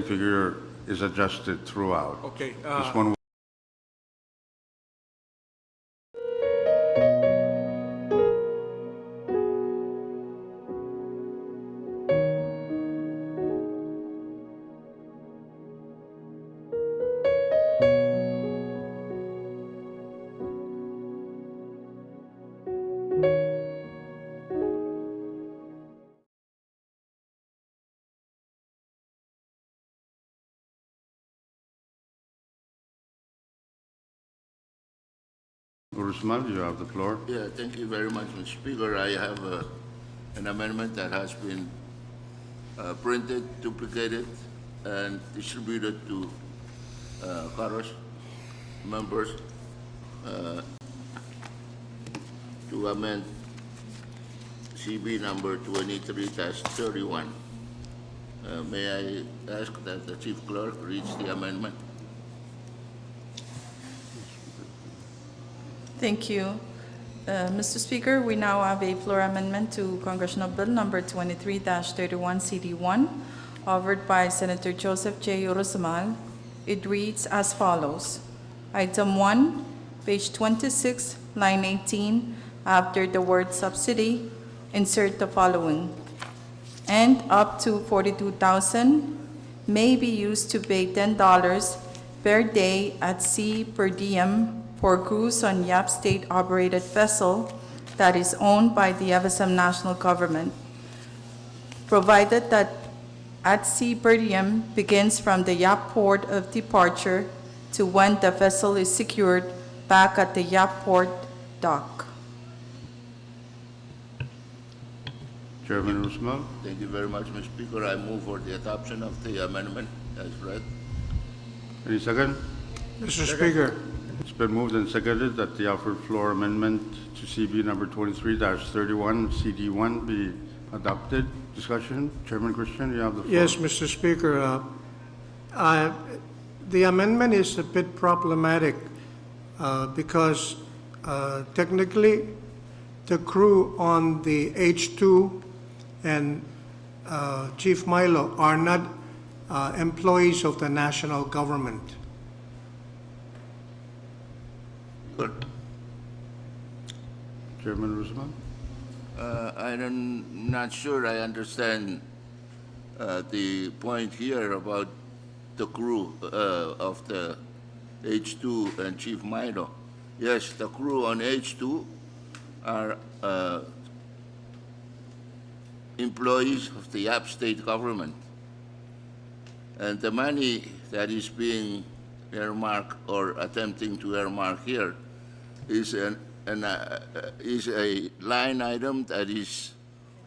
figure is adjusted throughout. Okay. This one. Guzman, you have the floor. Yeah, thank you very much, Mr. Speaker. I have an amendment that has been printed, duplicated, and distributed to Congress members to amend CB number 23-31. May I ask that the Chief Clerk reads the amendment? Thank you. Mr. Speaker, we now have a floor amendment to Congressional Bill number 23-31 CD1, offered by Senator Joseph J. Urusamal. It reads as follows. Item 1, page 26, line 18, after the word subsidy, insert the following. And up to $42,000 may be used to pay $10 per day at sea per diem for cruise on YAP state-operated vessel that is owned by the CFSM national government, provided that at sea per diem begins from the YAP port of departure to when the vessel is secured back at the YAP port dock. Chairman Guzman. Thank you very much, Mr. Speaker. I move for the adoption of the amendment as read. Any second? Mr. Speaker, It's been moved and seconded that the offered floor amendment to CB number 23-31 CD1 be adopted. Discussion. Chairman Christian, you have the floor. yes, Mr. Speaker, the amendment is a bit problematic because technically the crew on the H2 and Chief Milo are not employees of the national government. Good. Chairman Guzman. I'm not sure I understand the point here about the crew of the H2 and Chief Milo. Yes, the crew on H2 are employees of the YAP state government. And the money that is being earmarked or attempting to earmark here is is a line item that is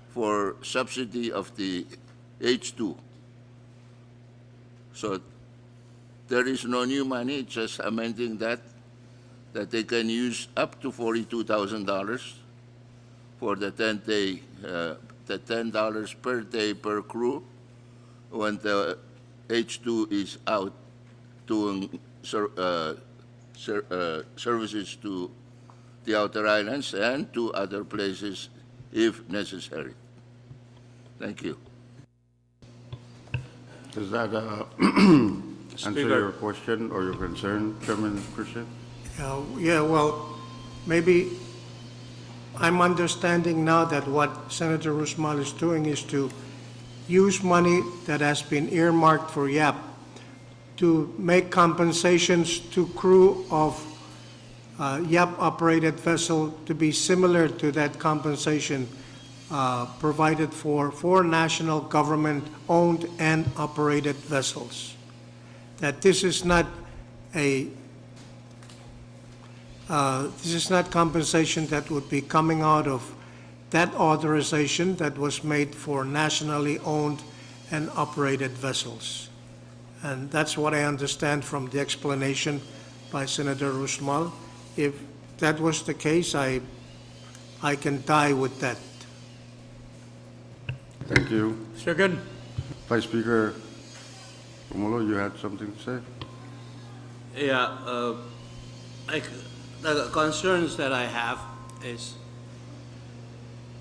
for subsidy of the H2. So there is no new money, just amending that they can use up to $42,000 for the 10-day, the $10 per day per crew when the H2 is out doing services to the outer islands and to other places if necessary. Thank you. Does that answer your question or your concern, Chairman Christian? Yeah, well, maybe I'm understanding now that what Senator Rusmal is doing is to use money that has been earmarked for YAP to make compensations to crew of YAP-operated vessel to be similar to that compensation provided for national government-owned and operated vessels. That this is not compensation that would be coming out of that authorization that was made for nationally owned and operated vessels. And that's what I understand from the explanation by Senator Rusmal. If that was the case, I can die with that. Thank you. Second. Vice Speaker Romulo, you had something to say? Yeah, the concerns that I have is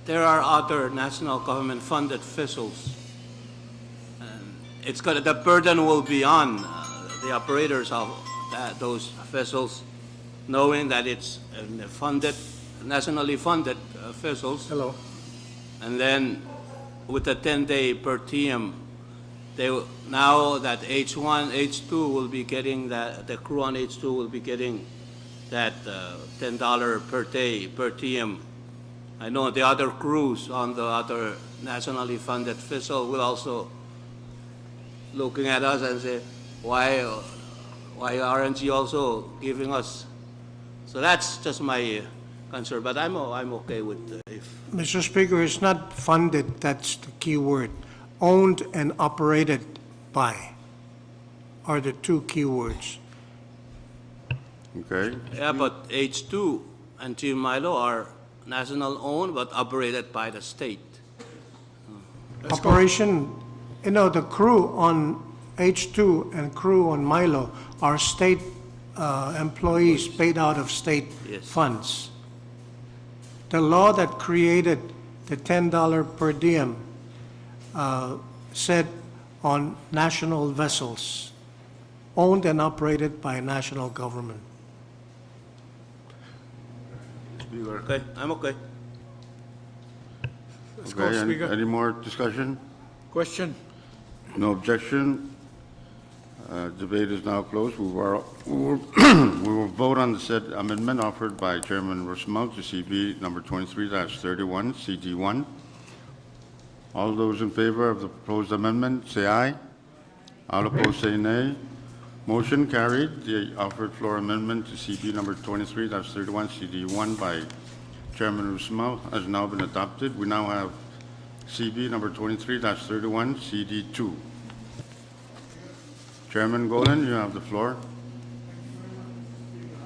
there are other national government funded vessels it's gonna, the burden will be on the operators of those vessels, knowing that it's funded, nationally funded vessels. Hello. And then with the 10-day per diem, now that H1, H2 will be getting that, the crew on H2 will be getting that $10 per day per diem. I know the other crews on the other nationally funded vessel will also looking at us and say, why aren't you also giving us? So that's just my concern, but I'm okay with if. Mr. Speaker, it's not funded, that's the key word. Owned and operated by are the two key words. Okay, Yeah, but H2 and Team Milo are national owned but operated by the state. Operation, the crew on H2 and crew on Milo are state employees paid out of state Yes. funds. The law that created the $10 per diem said on national vessels, owned and operated by a national government. Speaker. Okay, I'm okay. Okay, any more discussion? Question. No objection. Debate is now closed. We will vote on the said amendment offered by Chairman Rosemel to CB number 23-31, CD1. All those in favor of the proposed amendment, say aye. All opposed, say nay. Motion carried. The offered floor amendment to CB number 23-31, CD1 by Chairman Rosemel has now been adopted. We now have CB number 23-31, CD2. Chairman Golan, you have the floor.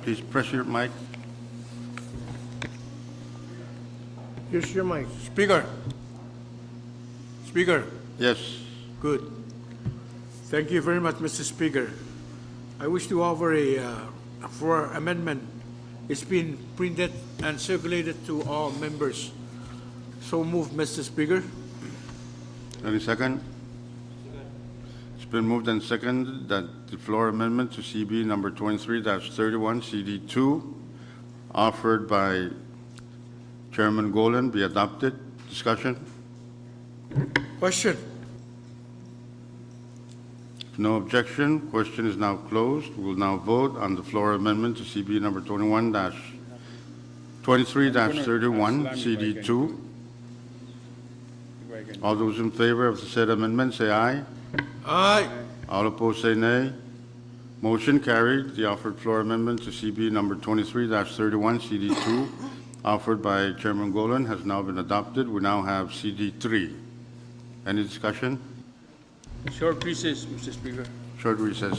Please press your mic. Here's your mic. Speaker. Speaker. Yes. Good. Thank you very much, Mr. Speaker. I wish to offer a floor amendment. It's been printed and circulated to all members. So moved, Mr. Speaker. Any second? It's been moved and seconded that the floor amendment to CB number 23-31, CD2, offered by Chairman Golan, be adopted. Discussion? Question. If no objection, question is now closed. We will now vote on the floor amendment to CB number 23-31, CD2. All those in favor of the said amendment, say aye. Aye. All opposed, say nay. Motion carried. The offered floor amendment to CB number 23-31, CD2, offered by Chairman Golan, has now been adopted. We now have CD3. Any discussion? Short recess, Mr. Speaker. Short recess.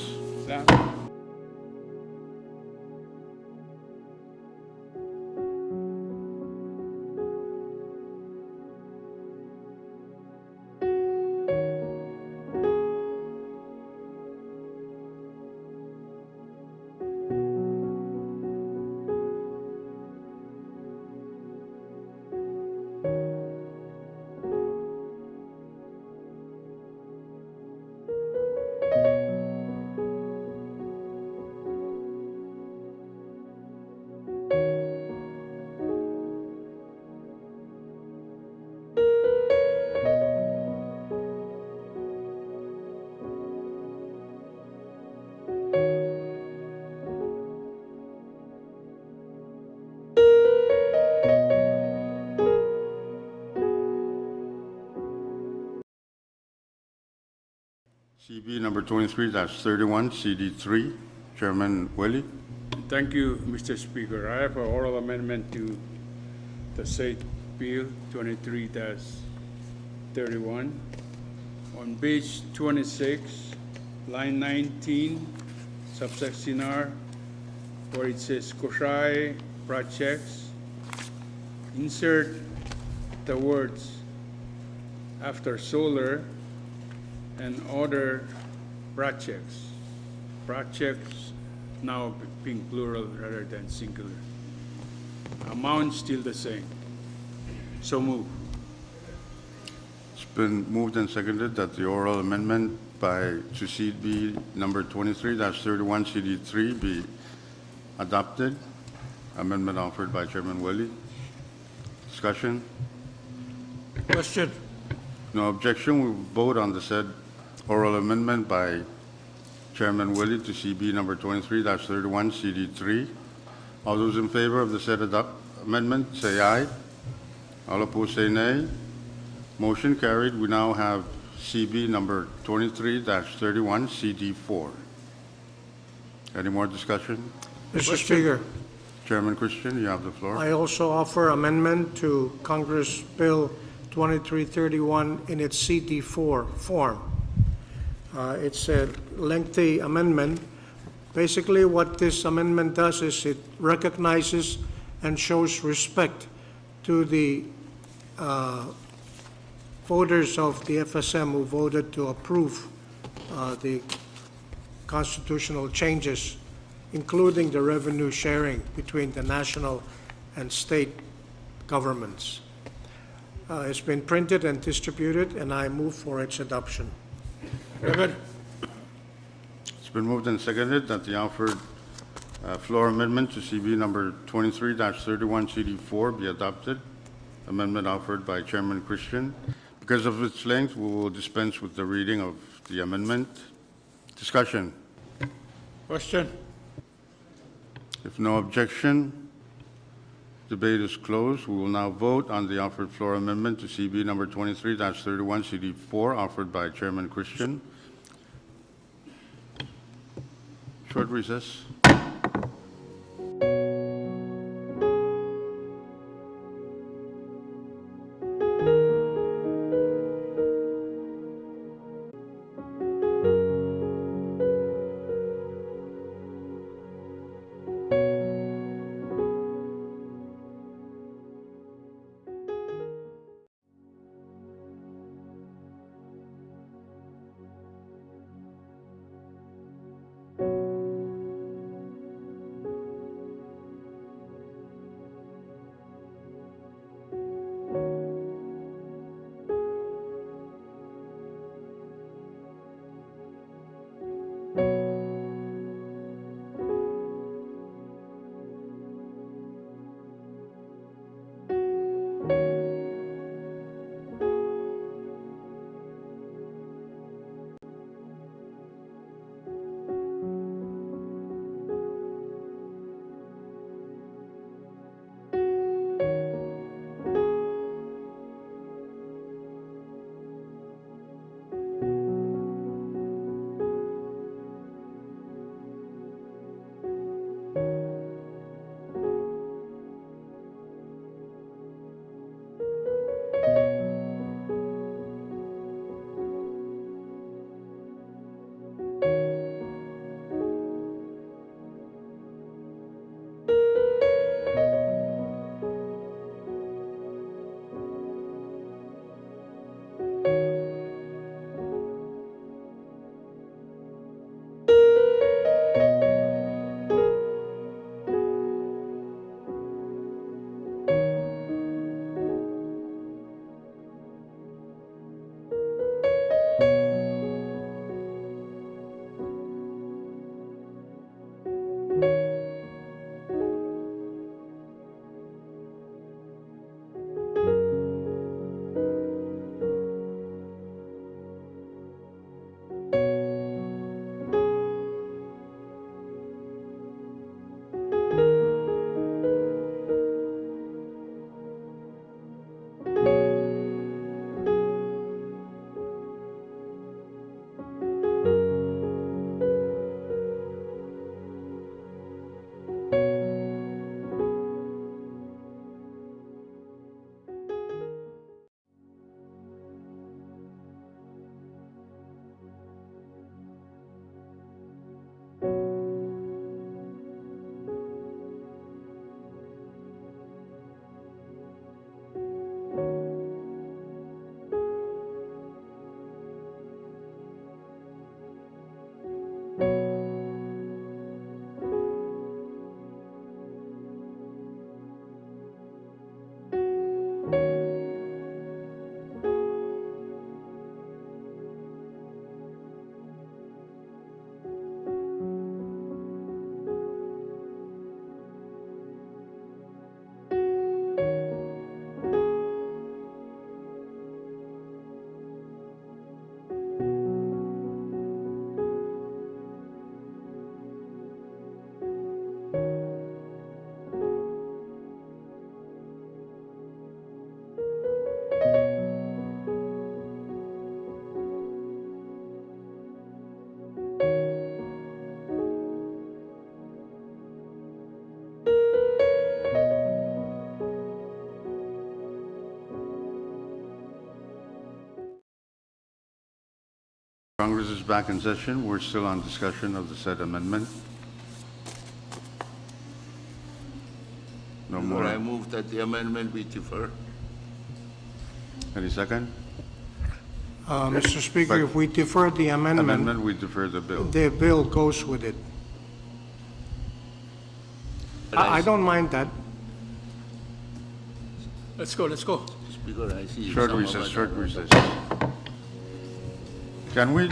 CB number 23-31, CD3. Chairman Willie. Thank you, Mr. Speaker. I have an oral amendment to the said bill 23-31. On page 26, line 19, subsection R, where it says Koshai projects, insert the words after solar and other projects. Projects now being plural rather than singular. Amount still the same. So move. It's been moved and seconded that the oral amendment to CB number 23-31 CD3 be adopted. Amendment offered by Chairman Willie. Discussion? Question. No objection. We will vote on the said oral amendment by Chairman Willie to CB number 23-31 CD3. All those in favor of the said amendment, say aye. All opposed, say nay. Motion carried. We now have CB number 23-31 CD4. Any more discussion? Mr. Speaker, Chairman Christian, you have the floor. I also offer amendment to Congress Bill 2331 in its CD4 form. It's a lengthy amendment. Basically, what this amendment does is it recognizes and shows respect to the voters of the FSM who voted to approve the constitutional changes, including the revenue sharing between the national and state governments. It's been printed and distributed, and I move for its adoption. Second. It's been moved and seconded that the offered floor amendment to CB number 23-31 CD4 be adopted. Amendment offered by Chairman Christian. Because of its length, we will dispense with the reading of the amendment. Discussion. Question. If no objection, debate is closed. We will now vote on the offered floor amendment to CB number 23-31 CD4 offered by Chairman Christian. Short recess. Congress is back in session. We're still on discussion of the said amendment. No Or I more. move that the amendment be deferred. Any second? Mr. Speaker, if we defer the amendment, Amendment, we defer the bill. the bill goes with it. I don't mind that. Let's go, let's go. Speaker, I see. Short some of recess, it- short recess. Can we?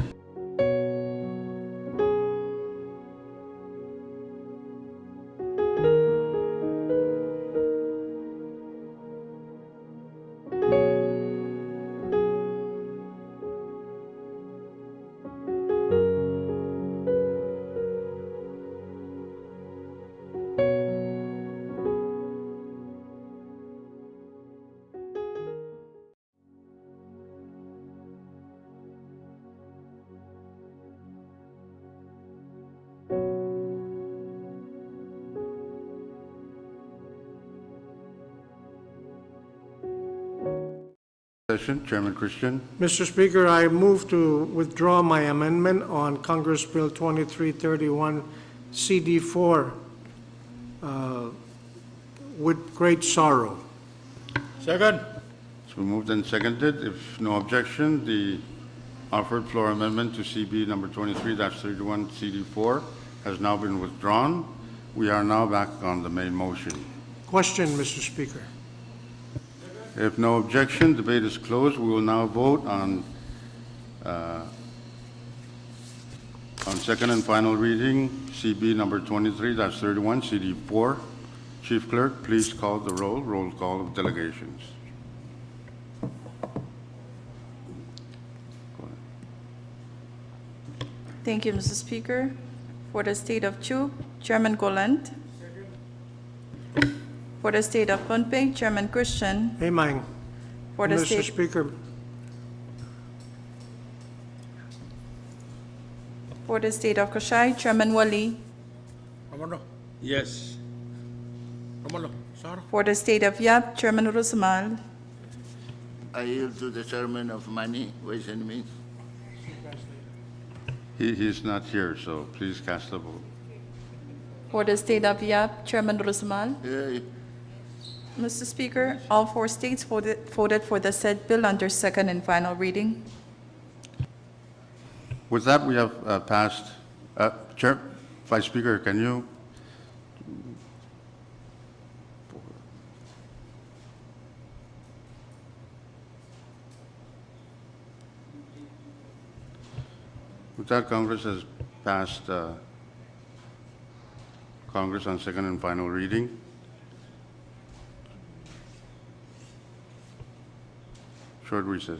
Session, Chairman Christian. Mr. Speaker, I move to withdraw my amendment on Congress Bill 2331 CD4 with great sorrow. Second. It's been moved and seconded. If no objection, the offered floor amendment to CB number 23-31 CD4 has now been withdrawn. We are now back on the main motion. Question, Mr. Speaker. If no objection, debate is closed. We will now vote on second and final reading, CB number 23-31, CD4. Chief Clerk, please call the roll call of delegations. Thank you, Mr. Speaker. For the state of Chuuk, Chairman Goland. For the state of Pohnpei, Chairman Christian. Amen. For the Mr. state, Speaker, for the state of Kashai, Chairman Wali. Romano. Yes. Romano. Sarah. For the state of Yap, Chairman Rusamal. I yield to the chairman of Money, Ways and Means. He's not here, so please cast a vote. For the state of Yap, Chairman Rusamal. Yeah, Mr. Speaker, all four states voted for the said bill under second and final reading. With that, we have passed. Chair, Vice Speaker, can you? With that, Congress has passed Congress on second and final reading. Short recess.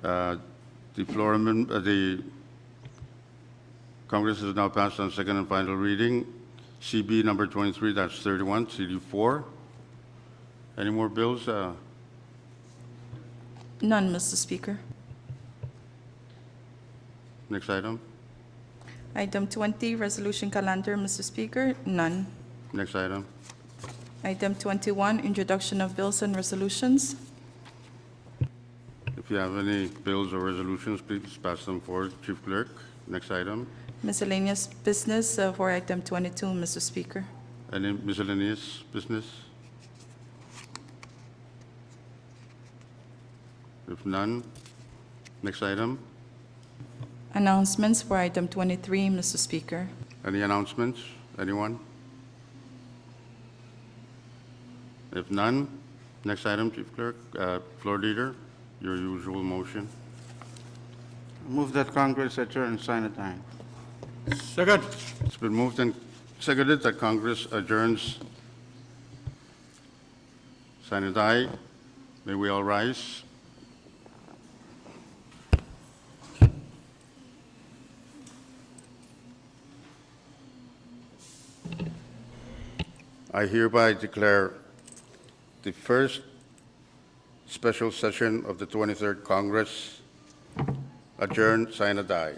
The Congress has now passed on second and final reading, CB number 23-31, CD4. Any more bills? None, Mr. Speaker. Next item. Item 20, resolution calendar, Mr. Speaker. None. Next item. Item 21, introduction of bills and resolutions. If you have any bills or resolutions, please pass them forward, Chief Clerk. Next item. Miscellaneous business for item 22, Mr. Speaker. Any miscellaneous business? If none, next item. Announcements for item 23, Mr. Speaker. Any announcements? Anyone? If none, next item, Chief Clerk. Floor Leader, your usual motion. Move that Congress adjourn sine die. Second. It's been moved and seconded that Congress adjourns. Sine die. May we all rise. I hereby declare the first special session of the 23rd Congress adjourned sine die.